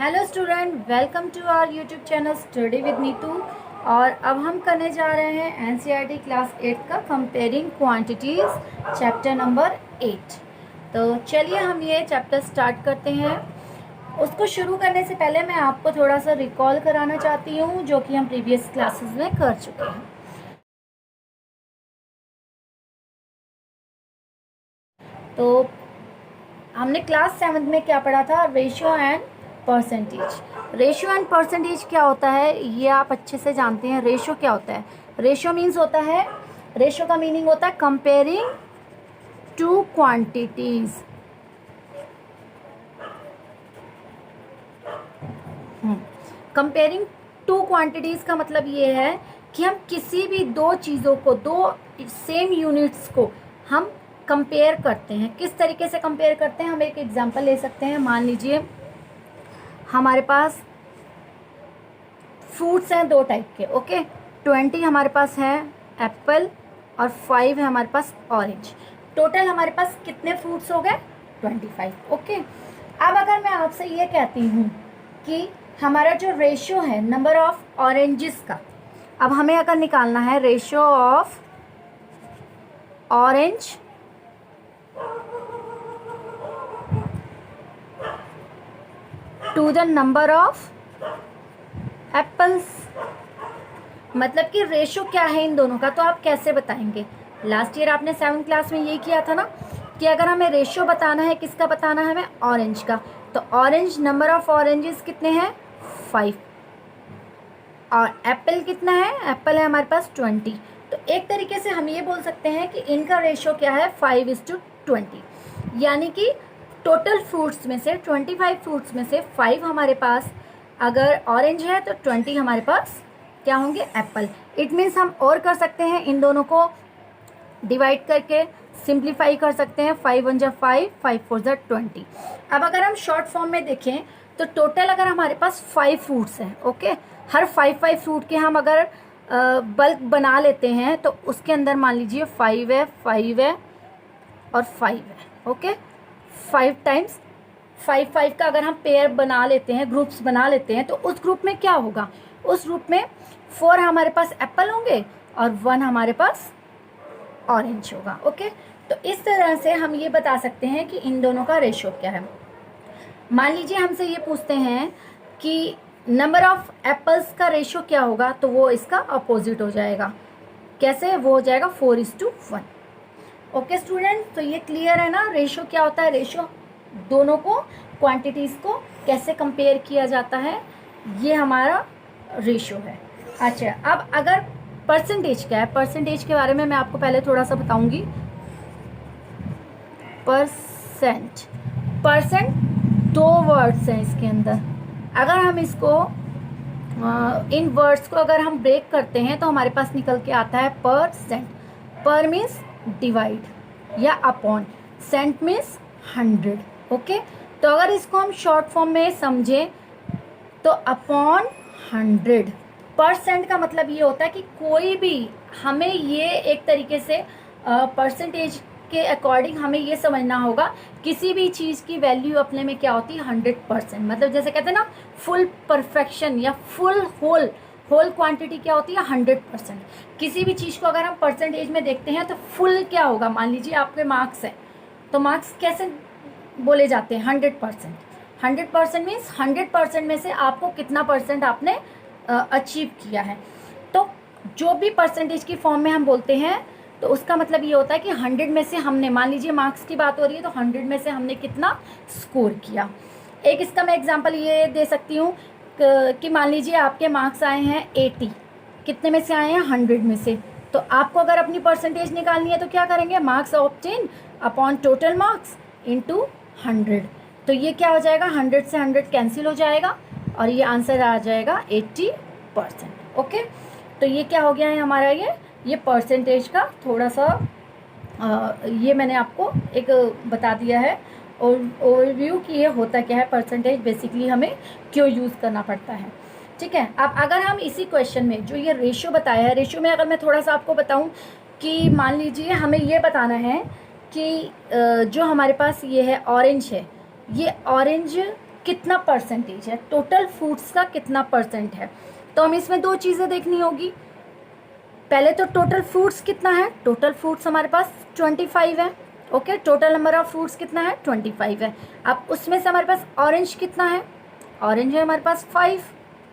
Hello student, welcome to our YouTube channel study with Neetu. और अब हम करने जा रहे हैं एनसीईआरटी क्लास 8 का कंपेयरिंग क्वांटिटीज़ चैप्टर नंबर 8। तो चलिए हम ये चैप्टर स्टार्ट करते हैं। उसको शुरू करने से पहले मैं आपको थोड़ा सा रिकॉल कराना चाहती हूँ जो कि हम प्रीवियस क्लासेस में कर चुके हैं। तो हमने क्लास 7 में क्या पढ़ा था? Ratio and percentage. Ratio and percentage क्या होता है ये आप अच्छे से जानते हैं। रेशियो क्या होता है? रेशियो मीन्स होता है, रेशियो का मीनिंग होता है comparing two quantities. Comparing two quantities का मतलब ये है कि हम किसी भी दो चीज़ों को, दो सेम यूनिट्स को हम कंपेयर करते हैं। किस तरीके से कंपेयर करते हैं? हम एक एग्जांपल ले सकते हैं। मान लीजिए हमारे पास फ्रूट्स हैं दो टाइप के, ओके। 20 हमारे पास है एप्पल और 5 है हमारे पास ऑरेंज। टोटल हमारे पास कितने फ्रूट्स हो गए? 25, ओके। अब अगर मैं आपसे ये कहती हूँ कि हमारा जो रेशियो है नंबर ऑफ ऑरेंजेस का, अब हमें अगर निकालना है ratio of orange to the number of apples, मतलब कि रेशो क्या है इन दोनों का, तो आप कैसे बताएंगे? लास्ट ईयर आपने 7th क्लास में ये किया था ना कि अगर हमें रेशो बताना है, किसका बताना है? हमें ऑरेंज का। तो ऑरेंज, नंबर ऑफ ऑरेंजेस कितने हैं? 5। और एप्पल कितना है? एप्पल है हमारे पास 20। तो एक तरीके से हम ये बोल सकते हैं कि इनका रेशो क्या है? 5:20। यानी कि टोटल फ्रूट्स में से, 25 फ्रूट्स में से 5 हमारे पास अगर ऑरेंज है तो 20 हमारे पास क्या होंगे? एप्पल। इट मीन्स हम और कर सकते हैं, इन दोनों को डिवाइड करके सिंप्लीफाई कर सकते हैं। 5 1 जा 5, 5 4 जा 20। अब अगर हम शॉर्ट फॉर्म में देखें तो टोटल अगर हमारे पास 5 फ्रूट्स हैं, ओके, हर 5 फ्रूट के हम अगर बल्क बना लेते हैं तो उसके अंदर मान लीजिए 5 है, 5 है और 5 है, ओके। 5 टाइम्स 5 का अगर हम पेयर बना लेते हैं, ग्रुप्स बना लेते हैं, तो उस ग्रुप में क्या होगा? उस ग्रुप में 4 हमारे पास एप्पल होंगे और 1 हमारे पास ऑरेंज होगा, ओके। तो इस तरह से हम ये बता सकते हैं कि इन दोनों का रेशो क्या है। मान लीजिए हमसे ये पूछते हैं कि नंबर ऑफ एप्पल्स का रेशो क्या होगा, तो वो इसका अपोजिट हो जाएगा। कैसे? वो हो जाएगा 4:1। ओके स्टूडेंट, तो ये क्लियर है ना रेशो क्या होता है? रेशो दोनों को, क्वांटिटीज़ को कैसे कंपेयर किया जाता है, ये हमारा रेशो है। अच्छा, अब अगर परसेंटेज क्या है, परसेंटेज के बारे में मैं आपको पहले थोड़ा सा बताऊंगी। परसेंट दो वर्ड्स हैं इसके अंदर। अगर हम इसको इन वर्ड्स को अगर हम ब्रेक करते हैं तो हमारे पास निकल के आता है परसेंट। पर मीन्स डिवाइड या अपॉन, सेंट मीन्स 100, ओके। तो अगर इसको हम शॉर्ट फॉर्म में समझें तो अपॉन 100। परसेंट का मतलब ये होता है कि कोई भी, हमें ये एक तरीके से परसेंटेज के अकॉर्डिंग हमें ये समझना होगा, किसी भी चीज़ की वैल्यू अपने में क्या होती है? 100%। मतलब जैसे कहते हैं ना फुल परफेक्शन या फुल होल क्वांटिटी क्या होती है? 100%। किसी भी चीज़ को अगर हम परसेंटेज में देखते हैं तो फुल क्या होगा? मान लीजिए आपके मार्क्स हैं, तो मार्क्स कैसे बोले जाते हैं? 100%। 100% मीन्स 100% में से आपको कितना परसेंट आपने अचीव किया है। तो जो भी परसेंटेज की फॉर्म में हम बोलते हैं तो उसका मतलब ये होता है कि 100 में से हमने, मान लीजिए मार्क्स की बात हो रही है, तो 100 में से हमने कितना स्कोर किया। एक इसका मैं एग्जांपल ये दे सकती हूँ कि मान लीजिए आपके मार्क्स आए हैं 80, कितने में से आए हैं? 100 में से। तो आपको अगर अपनी परसेंटेज निकालनी है तो क्या करेंगे? Marks obtain upon total marks into 100। तो ये क्या हो जाएगा? 100 से 100 कैंसिल हो जाएगा और ये आंसर आ जाएगा 80%, ओके। तो ये क्या हो गया है हमारा? ये परसेंटेज का थोड़ा सा ये मैंने आपको एक बता दिया है और ओवरव्यू कि ये होता क्या है, परसेंटेज बेसिकली हमें क्यों यूज़ करना पड़ता है, ठीक है। अब अगर हम इसी क्वेश्चन में जो ये रेशियो बताया है, रेशियो में अगर मैं थोड़ा सा आपको बताऊं कि मान लीजिए हमें ये बताना है कि जो हमारे पास ये है ऑरेंज है, ये ऑरेंज कितना परसेंटेज है, टोटल फूड्स का कितना परसेंट है। तो हम इसमें दो चीज़ें देखनी होगी। पहले तो टोटल फ्रूट्स कितना है, टोटल फ्रूट्स हमारे पास 25 है। Okay, total number of fruits कितना है, 25 है। अब उसमें से हमारे पास ऑरेंज कितना है, ऑरेंज है हमारे पास 5,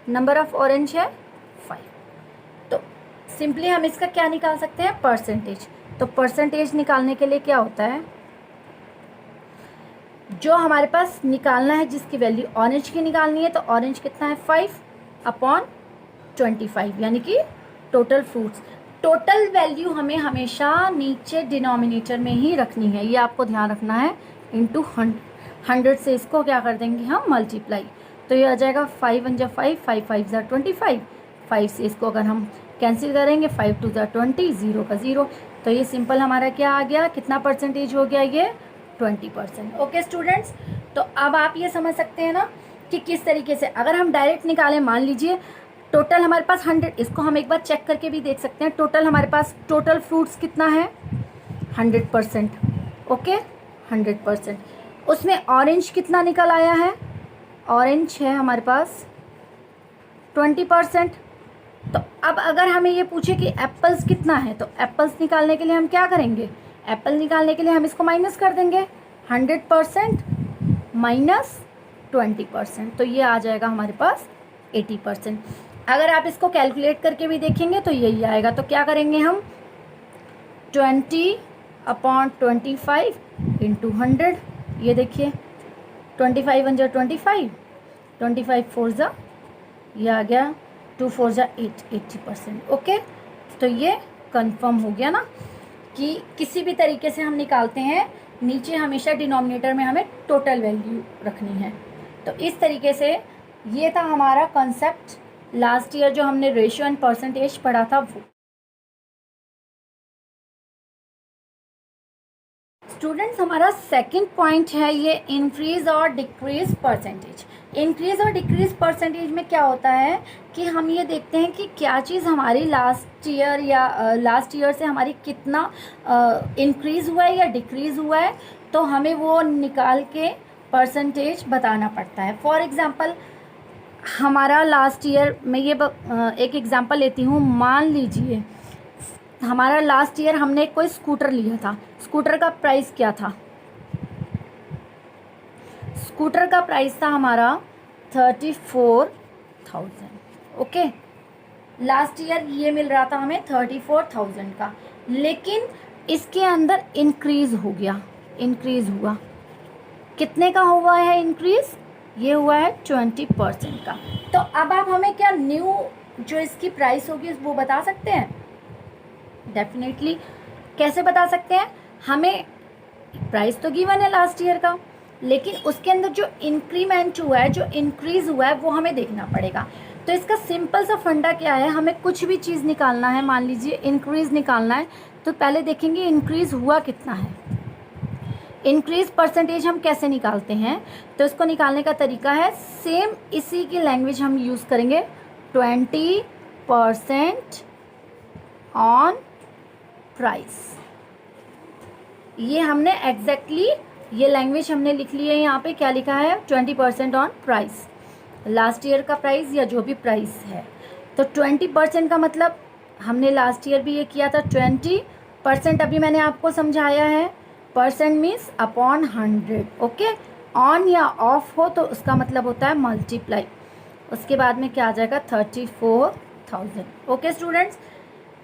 नंबर ऑफ ऑरेंज है 5। तो सिंपली हम इसका क्या निकाल सकते हैं, परसेंटेज। तो परसेंटेज निकालने के लिए क्या होता है, जो हमारे पास निकालना है, जिसकी वैल्यू ऑरेंज की निकालनी है, तो ऑरेंज कितना है 5/25, यानी कि टोटल फ्रूट्स। टोटल वैल्यू हमें हमेशा नीचे डिनोमिनेटर में ही रखनी है, ये आपको ध्यान रखना है। इंटू 100 से इसको क्या कर देंगे हम, मल्टीप्लाई। तो ये आ जाएगा 5 1 5, 5 5 25, 5 से इसको अगर हम कैंसिल करेंगे, 5 2 20, 0 का 0। तो ये सिंपल हमारा क्या आ गया, कितना परसेंटेज हो गया, ये 20%। ओके स्टूडेंट्स, तो अब आप ये समझ सकते हैं ना कि किस तरीके से अगर हम डायरेक्ट निकालें, मान लीजिए टोटल हमारे पास 100, इसको हम एक बार चेक करके भी देख सकते हैं। टोटल हमारे पास टोटल फ्रूट्स कितना है, 100%। ओके, 100%। उसमें ऑरेंज कितना निकल आया है, ऑरेंज है हमारे पास 20%। तो अब अगर हमें ये पूछे कि एप्पल्स कितना है, तो एप्पल्स निकालने के लिए हम क्या करेंगे, एप्पल निकालने के लिए हम इसको माइनस कर देंगे, 100% माइनस 20%, तो ये आ जाएगा हमारे पास 80%। अगर आप इसको कैलकुलेट करके भी देखेंगे तो यही आएगा। तो क्या करेंगे हम, 20/25 इंटू 100, ये देखिए 25 1 25, 25 4 जा, ये आ गया 2 4 जा 8, 80%। ओके, तो ये कंफर्म हो गया ना कि किसी भी तरीके से हम निकालते हैं, नीचे हमेशा डिनोमिनेटर में हमें टोटल वैल्यू रखनी है। तो इस तरीके से ये था हमारा कॉन्सेप्ट लास्ट ईयर जो हमने रेशियो एंड परसेंटेज पढ़ा था वो। स्टूडेंट्स, हमारा सेकंड पॉइंट है ये इंक्रीज और डिक्रीज परसेंटेज। इंक्रीज और डिक्रीज परसेंटेज में क्या होता है कि हम ये देखते हैं कि क्या चीज़ हमारी लास्ट ईयर से हमारी कितना इंक्रीज़ हुआ है या डिक्रीज़ हुआ है, तो हमें वो निकाल के परसेंटेज बताना पड़ता है। फॉर एग्ज़ाम्पल, हमारा लास्ट ईयर में ये एक एग्ज़ाम्पल लेती हूँ। मान लीजिए हमारा लास्ट ईयर हमने कोई स्कूटर लिया था, स्कूटर का प्राइस क्या था, स्कूटर का प्राइस था हमारा 34,000। ओके, लास्ट ईयर ये मिल रहा था हमें 34,000 का, लेकिन इसके अंदर इंक्रीज हो गया, इंक्रीज हुआ, कितने का हुआ है इंक्रीज, ये हुआ है 20% का। तो अब आप हमें क्या न्यू जो इसकी प्राइस होगी वो बता सकते हैं, डेफिनेटली। कैसे बता सकते हैं, हमें प्राइस तो गिवन है लास्ट ईयर का, लेकिन उसके अंदर जो इंक्रीमेंट हुआ है, जो इंक्रीज हुआ है, वो हमें देखना पड़ेगा। तो इसका सिंपल सा फंडा क्या है, हमें कुछ भी चीज़ निकालना है, मान लीजिए इंक्रीज निकालना है, तो पहले देखेंगे इंक्रीज हुआ कितना है। इंक्रीज परसेंटेज हम कैसे निकालते हैं, तो इसको निकालने का तरीका है सेम, इसी की लैंग्वेज हम यूज़ करेंगे, 20% ऑन प्राइस। ये हमने एग्जैक्टली ये लैंग्वेज हमने लिख ली है यहाँ पे, क्या लिखा है, 20% ऑन प्राइस, लास्ट ईयर का प्राइस या जो भी प्राइस है। तो 20% का मतलब हमने लास्ट ईयर भी ये किया था 20%, अभी मैंने आपको समझाया है, percent means upon 100। Okay, on या ऑफ हो तो उसका मतलब होता है मल्टीप्लाई, उसके बाद में क्या आ जाएगा 34,000। ओके स्टूडेंट्स,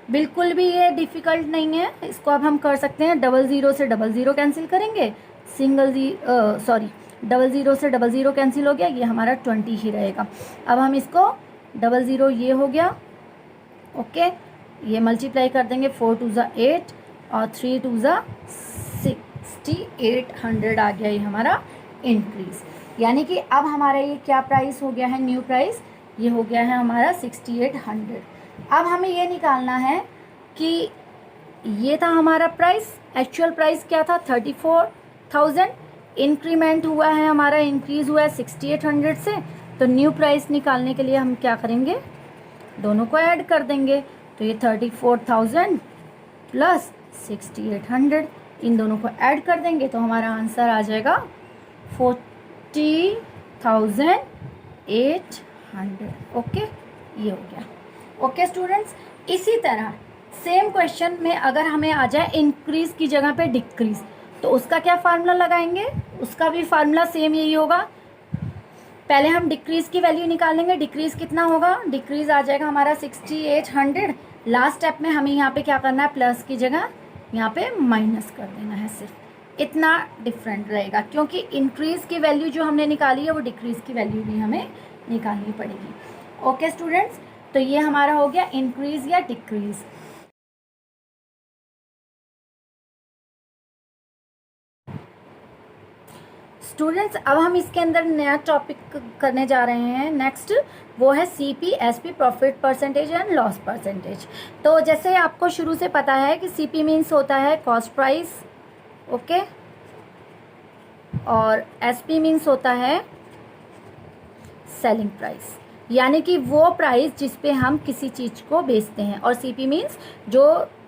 बिल्कुल भी ये डिफ़िकल्ट नहीं है, इसको अब हम कर सकते हैं। 00 से 00 कैंसिल करेंगे, डबल ज़ीरो से डबल ज़ीरो कैंसिल हो गया, ये हमारा 20 ही रहेगा। अब हम इसको 00 ये हो गया, ओके, ये मल्टीप्लाई कर देंगे, 4 2 ज़ा 8 और 3 2 ज़ा 6800 आ गया ये हमारा इंक्रीज़। यानी कि अब हमारा ये क्या प्राइस हो गया है, न्यू प्राइस, ये हो गया है हमारा 6800। अब हमें ये निकालना है कि ये था हमारा प्राइस, एक्चुअल प्राइस क्या था 34,000, इंक्रीमेंट हुआ है हमारा, इंक्रीज़ हुआ है 6800 से। तो न्यू प्राइस निकालने के लिए हम क्या करेंगे, दोनों को ऐड कर देंगे। तो ये 34,000 प्लस 6800, इन दोनों को ऐड कर देंगे तो हमारा आंसर आ जाएगा 6,800। ओके, ये हो गया। ओके स्टूडेंट्स, इसी तरह सेम क्वेश्चन में अगर हमें आ जाए इंक्रीज की जगह पे डिक्रीज, तो उसका क्या फार्मूला लगाएंगे? उसका भी फार्मूला सेम यही होगा। पहले हम डिक्रीज की वैल्यू निकालेंगे। डिक्रीज कितना होगा? डिक्रीज आ जाएगा हमारा 6,800। लास्ट स्टेप में हमें यहाँ पे क्या करना है? प्लस की जगह यहाँ पे माइनस कर देना है। सिर्फ इतना डिफरेंट रहेगा, क्योंकि इंक्रीज की वैल्यू जो हमने निकाली है वो डिक्रीज की वैल्यू भी हमें निकालनी पड़ेगी। ओके स्टूडेंट्स, तो ये हमारा हो गया इंक्रीज या डिक्रीज। स्टूडेंट्स, अब हम इसके अंदर नया टॉपिक करने जा रहे हैं नेक्स्ट, वो है CP/SP, profit percentage and loss percentage. तो जैसे आपको शुरू से पता है कि CP मीन्स होता है कॉस्ट प्राइस, ओके, और SP मीन्स होता है सेलिंग प्राइस, यानी कि वो प्राइस जिस पे हम किसी चीज़ को बेचते हैं, और CP मीन्स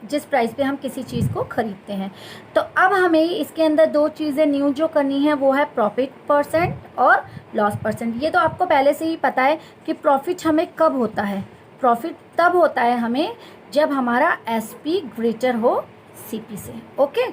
जिस प्राइस पे हम किसी चीज़ को खरीदते हैं। तो अब हमें इसके अंदर दो चीज़ें न्यू जो करनी है वो है प्रॉफिट परसेंट और लॉस परसेंट। ये तो आपको पहले से ही पता है कि प्रॉफिट हमें कब होता है। प्रॉफिट तब होता है हमें जब हमारा SP ग्रेटर हो CP से। ओके,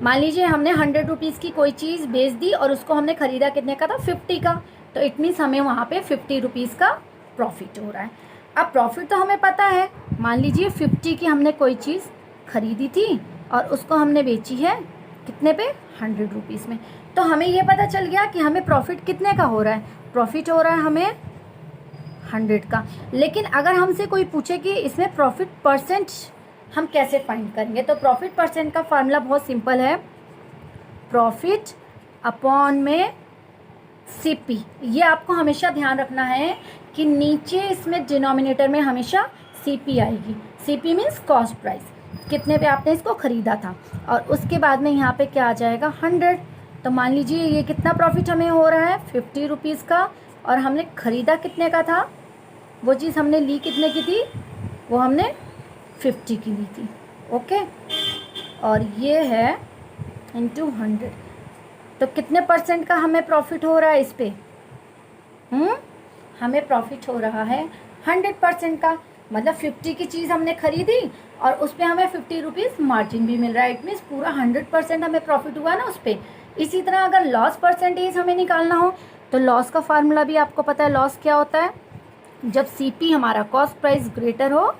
मान लीजिए हमने 100 रुपीज़ की कोई चीज़ बेच दी और उसको हमने ख़रीदा कितने का था? 50 का। तो इट मीन्स हमें वहाँ पे 50 रुपीज़ का प्रॉफिट हो रहा है। अब प्रॉफिट तो हमें पता है, मान लीजिए 50 की हमने कोई चीज़ खरीदी थी और उसको हमने बेची है कितने पे? 100 रुपीज़ में। तो हमें ये पता चल गया कि हमें प्रॉफिट कितने का हो रहा है? प्रॉफिट हो रहा है हमें 100 का। लेकिन अगर हमसे कोई पूछे कि इसमें प्रॉफिट परसेंट हम कैसे फाइंड करेंगे, तो प्रॉफिट परसेंट का फार्मूला बहुत सिंपल है, प्रॉफिट अपॉन में CP। ये आपको हमेशा ध्यान रखना है कि नीचे इसमें डिनोमिनेटर में हमेशा CP आएगी। CP मीन्स कॉस्ट प्राइस, कितने पे आपने इसको ख़रीदा था, और उसके बाद में यहाँ पे क्या आ जाएगा? 100। तो मान लीजिए ये कितना प्रॉफिट हमें हो रहा है? 50 रुपीज़ का, और हमने ख़रीदा कितने का था? वो चीज़ हमने ली कितने की थी? वो हमने 50 की ली थी। ओके, और ये है इंटू 100। तो कितने परसेंट का हमें प्रॉफिट हो रहा है इस पे? हमें प्रॉफिट हो रहा है 100% का। मतलब 50 की चीज़ हमने खरीदी और उस पर हमें 50 रुपीज़ मार्जिन भी मिल रहा है। इट मीन्स पूरा 100% हमें प्रॉफिट हुआ ना उस पर। इसी तरह अगर लॉस परसेंटेज हमें निकालना हो, तो लॉस का फार्मूला भी आपको पता है। लॉस क्या होता है? जब CP हमारा कॉस्ट प्राइस ग्रेटर हो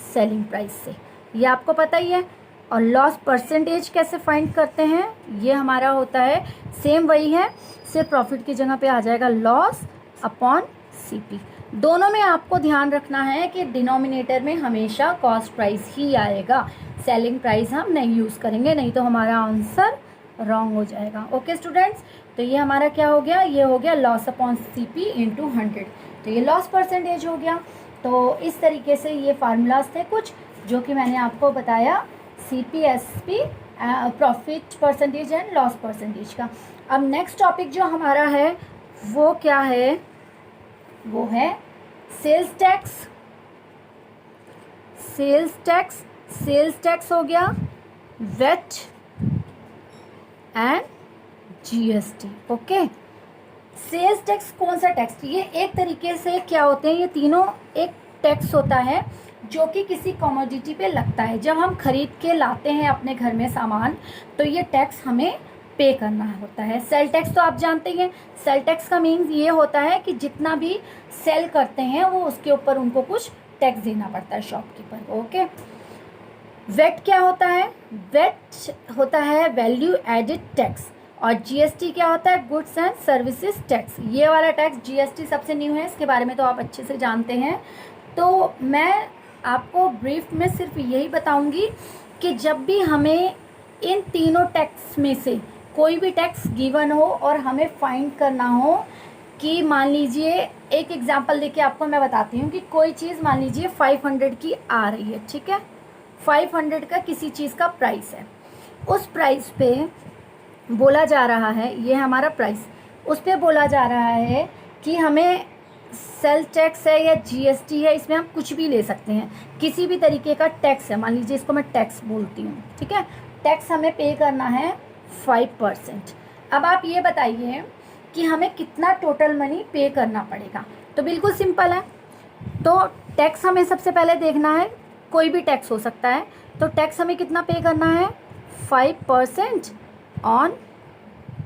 सेलिंग प्राइस से, ये आपको पता ही है। और लॉस परसेंटेज कैसे फाइंड करते हैं? ये हमारा होता है सेम वही है, सिर्फ प्रॉफिट की जगह पे आ जाएगा लॉस अपॉन CP। दोनों में आपको ध्यान रखना है कि डिनोमिनेटर में हमेशा कॉस्ट प्राइस ही आएगा, सेलिंग प्राइस हम नहीं यूज़ करेंगे, नहीं तो हमारा आंसर रॉन्ग हो जाएगा। ओके स्टूडेंट्स, तो ये हमारा क्या हो गया? ये हो गया लॉस अपॉन CP इंटू 100। तो ये लॉस परसेंटेज हो गया। तो इस तरीके से ये फार्मूलाज थे कुछ जो कि मैंने आपको बताया, CP/SP, profit percentage and loss percentage का। अब नेक्स्ट टॉपिक जो हमारा है वो क्या है? वो है सेल्स टैक्स। सेल्स टैक्स हो गया, VAT and GST। Okay, sales tax कौन सा टैक्स? ये एक तरीके से क्या होते हैं, ये तीनों एक टैक्स होता है जो कि किसी कमोडिटी पे लगता है। जब हम खरीद के लाते हैं अपने घर में सामान, तो ये टैक्स हमें पे करना होता है। सेल टैक्स तो आप जानते हैं। सेल टैक्स का मीन्स ये होता है कि जितना भी सेल करते हैं वो उसके ऊपर उनको कुछ टैक्स देना पड़ता है शॉपकीपर को। ओके, वेट क्या होता है? वेट होता है वैल्यू एडिड टैक्स, और GST क्या होता है? Goods and services tax. ये वाला टैक्स GST सबसे न्यू है, इसके बारे में तो आप अच्छे से जानते हैं। तो मैं आपको ब्रीफ में सिर्फ यही बताऊंगी कि जब भी हमें इन तीनों टैक्स में से कोई भी टैक्स गिवन हो और हमें फाइंड करना हो कि मान लीजिए, एक एग्जांपल देके आपको मैं बताती हूँ कि कोई चीज़ मान लीजिए 500 की आ रही है, ठीक है? 500 का किसी चीज़ का प्राइस है। उस प्राइस पे बोला जा रहा है, ये हमारा प्राइस, उस पर बोला जा रहा है कि हमें सेल टैक्स है या GST है, इसमें हम कुछ भी ले सकते हैं, किसी भी तरीके का टैक्स है। मान लीजिए इसको मैं टैक्स बोलती हूँ, ठीक है? टैक्स हमें पे करना है 5%। अब आप ये बताइए कि हमें कितना टोटल मनी पे करना पड़ेगा। तो बिल्कुल सिंपल है। तो टैक्स हमें सबसे पहले देखना है, कोई भी टैक्स हो सकता है। तो टैक्स हमें कितना पे करना है, 5% ऑन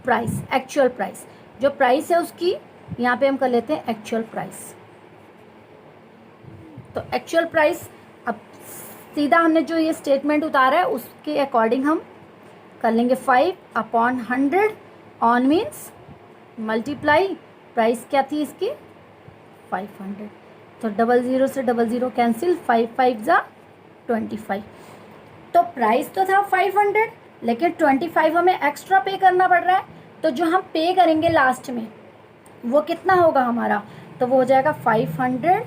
प्राइस, एक्चुअल प्राइस। जो प्राइस है उसकी यहाँ पे हम कर लेते हैं एक्चुअल प्राइस। तो एक्चुअल प्राइस, अब सीधा हमने जो ये स्टेटमेंट उतारा है उसके अकॉर्डिंग हम कर लेंगे 5/100 ऑन मीन्स मल्टीप्लाई, प्राइस क्या थी इसकी 500। तो 00 से 00 कैंसिल, 5 5 जा 25। तो प्राइस तो था 500 लेकिन 25 हमें एक्स्ट्रा पे करना पड़ रहा है। तो जो हम पे करेंगे लास्ट में वो कितना होगा हमारा, तो वो हो जाएगा 500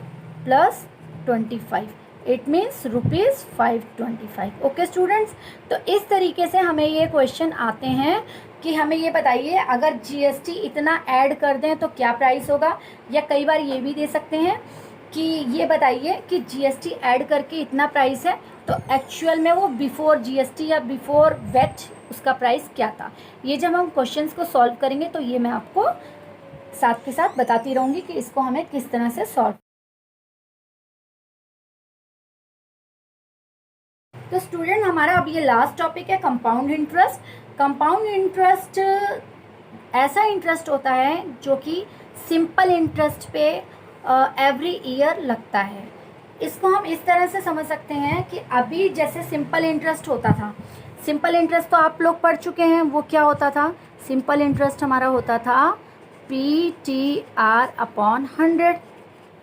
plus 25, it means ₹525। Okay students, तो इस तरीके से हमें ये क्वेश्चन आते हैं कि हमें ये बताइए अगर जीएसटी इतना ऐड कर दें तो क्या प्राइस होगा। या कई बार ये भी दे सकते हैं कि ये बताइए कि जीएसटी ऐड करके इतना प्राइस है तो एक्चुअल में वो बिफोर जीएसटी या बिफोर वेट उसका प्राइस क्या था। ये जब हम क्वेश्चंस को सॉल्व करेंगे तो ये मैं आपको साथ के साथ बताती रहूँगी कि इसको हमें किस तरह से सॉल्व। तो स्टूडेंट हमारा अब ये लास्ट टॉपिक है कंपाउंड इंटरेस्ट। कंपाउंड इंटरेस्ट ऐसा इंटरेस्ट होता है जो कि सिंपल इंटरेस्ट पे एवरी ईयर लगता है। इसको हम इस तरह से समझ सकते हैं कि अभी जैसे सिंपल इंटरेस्ट होता था, सिंपल इंटरेस्ट तो आप लोग पढ़ चुके हैं, वो क्या होता था, सिंपल इंटरेस्ट हमारा होता था PTR/100।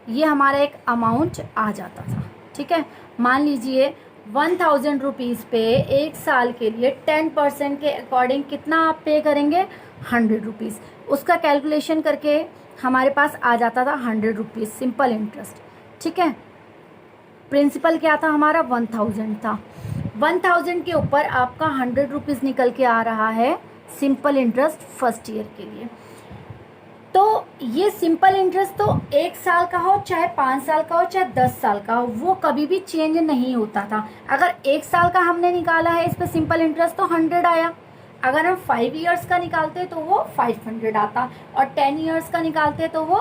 ये हमारा एक अमाउंट आ जाता था, ठीक है। मान लीजिए 1000 रुपीज़ पे एक साल के लिए 10% के अकॉर्डिंग कितना आप पे करेंगे, 100 रुपीज़। उसका कैलकुलेशन करके हमारे पास आ जाता था 100 रुपीज़ सिंपल इंटरेस्ट, ठीक है। प्रिंसिपल क्या था हमारा 1000 था। 1000 के ऊपर आपका 100 रुपीज़ निकल के आ रहा है सिंपल इंटरेस्ट फर्स्ट ईयर के लिए। तो ये सिंपल इंटरेस्ट तो एक साल का हो, चाहे 5 साल का हो, चाहे 10 साल का हो, वो कभी भी चेंज नहीं होता था। अगर एक साल का हमने निकाला है इस पर सिंपल इंटरेस्ट तो 100 आया। अगर हम 5 ईयर्स का निकालते तो वो 500 आता, और 10 ईयर्स का निकालते तो वो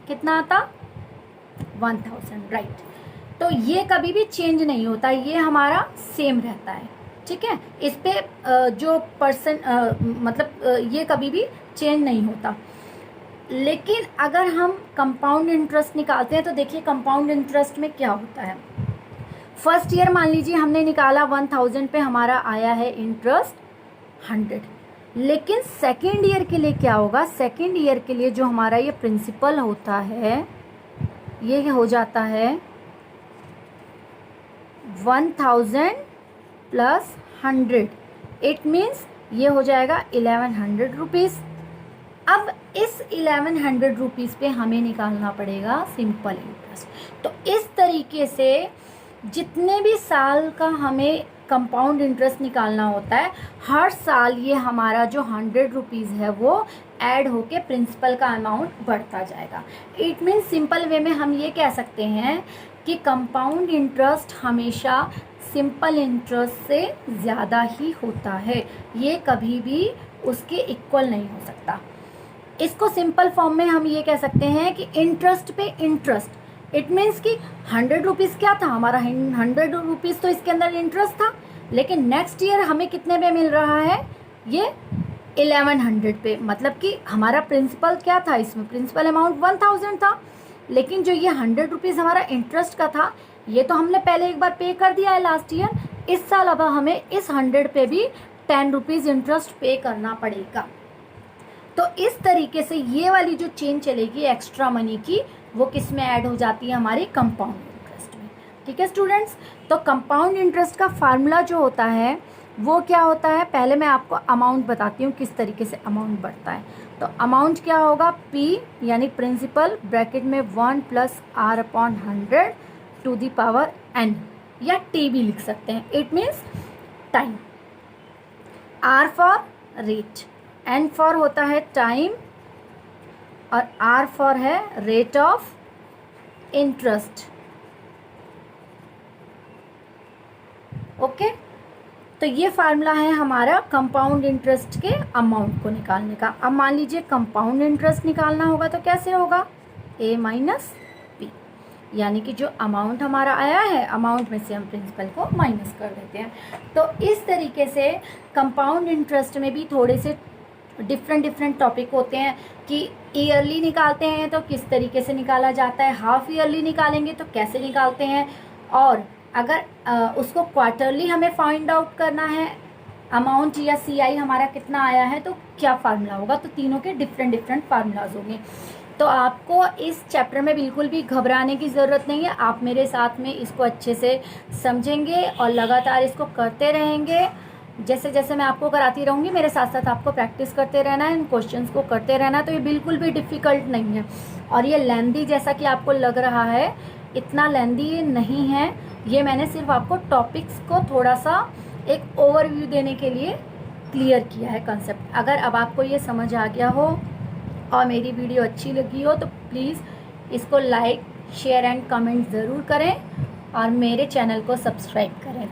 कितना आता, 1000, राइट। तो ये कभी भी चेंज नहीं होता, ये हमारा सेम रहता है, ठीक है। इस पे जो पर्सन मतलब ये कभी भी चेंज नहीं होता। लेकिन अगर हम कंपाउंड इंटरेस्ट निकालते हैं तो देखिए कंपाउंड इंटरेस्ट में क्या होता है। फर्स्ट ईयर मान लीजिए हमने निकाला 1000 पे, हमारा आया है इंटरेस्ट 100। लेकिन सेकेंड ईयर के लिए क्या होगा, सेकेंड ईयर के लिए जो हमारा ये प्रिंसिपल होता है ये हो जाता है 1000 प्लस 100, इट मीन्स ये हो जाएगा 1100 रुपीज़। अब इस 1100 रुपीज़ पे हमें निकालना पड़ेगा सिंपल इंटरेस्ट। तो इस तरीके से जितने भी साल का हमें कंपाउंड इंटरेस्ट निकालना होता है, हर साल ये हमारा जो 100 रुपीज़ है वो ऐड होके प्रिंसिपल का अमाउंट बढ़ता जाएगा। इट मीन्स सिंपल वे में हम ये कह सकते हैं कि कंपाउंड इंटरेस्ट हमेशा सिंपल इंटरेस्ट से ज़्यादा ही होता है, ये कभी भी उसके इक्वल नहीं हो सकता। इसको सिंपल फॉर्म में हम ये कह सकते हैं कि इंटरेस्ट पे इंटरेस्ट, इट मीन्स कि 100 रुपीज़ क्या था हमारा, 100 रुपीज़ तो इसके अंदर इंटरेस्ट था, लेकिन नेक्स्ट ईयर हमें कितने पे मिल रहा है, ये 1100 पे। मतलब कि हमारा प्रिंसिपल क्या था, इसमें प्रिंसिपल अमाउंट 1000 था, लेकिन जो ये 100 रुपीज़ हमारा इंटरेस्ट का था ये तो हमने पहले एक बार पे कर दिया है लास्ट ईयर। इस साल अब हमें इस 100 पे भी 10 रुपीज़ इंटरेस्ट पे करना पड़ेगा। तो इस तरीके से ये वाली जो चेन चलेगी एक्स्ट्रा मनी की, वो किस में ऐड हो जाती है, हमारी कंपाउंड इंटरेस्ट में, ठीक है स्टूडेंट्स। तो कंपाउंड इंटरेस्ट का फार्मूला जो होता है वो क्या होता है, पहले मैं आपको अमाउंट बताती हूँ किस तरीके से अमाउंट बढ़ता है। तो अमाउंट क्या होगा, P यानी प्रिंसिपल ब्रैकेट में 1 + R/100 to the power n, या T भी लिख सकते हैं, it means time. R for rate, N for होता है टाइम, और R फॉर है रेट ऑफ इंटरेस्ट। ओके, तो तो ये फार्मूला है हमारा कंपाउंड इंटरेस्ट के अमाउंट को निकालने का। अब मान लीजिए कंपाउंड इंटरेस्ट निकालना होगा तो कैसे होगा, a माइनस बी, यानी कि जो अमाउंट हमारा आया है अमाउंट में से हम प्रिंसिपल को माइनस कर देते हैं। तो इस तरीके से कंपाउंड इंटरेस्ट में भी थोड़े से डिफरेंट टॉपिक होते हैं कि ईयरली निकालते हैं तो किस तरीके से निकाला जाता है, हाफ ईयरली निकालेंगे तो कैसे निकालते हैं, और अगर उसको क्वार्टरली हमें फाइंड आउट करना है अमाउंट या CI हमारा कितना आया है तो क्या फार्मूला होगा। तो तीनों के डिफरेंट फार्मूलाज होंगे। तो आपको इस चैप्टर में बिल्कुल भी घबराने की ज़रूरत नहीं है। आप मेरे साथ में इसको अच्छे से समझेंगे और लगातार इसको करते रहेंगे। जैसे जैसे मैं आपको कराती रहूँगी मेरे साथ साथ आपको प्रैक्टिस करते रहना है, इन क्वेश्चंस को करते रहना। तो ये बिल्कुल भी डिफ़िकल्ट नहीं है और ये लेंदी जैसा कि आपको लग रहा है इतना लेंदी ये नहीं है। ये मैंने सिर्फ आपको टॉपिक्स को थोड़ा सा एक ओवरव्यू देने के लिए क्लियर किया है कंसेप्ट। अगर अब आपको ये समझ आ गया हो और मेरी वीडियो अच्छी लगी हो तो प्लीज़ इसको लाइक शेयर एंड कमेंट ज़रूर करें और मेरे चैनल को सब्सक्राइब करें।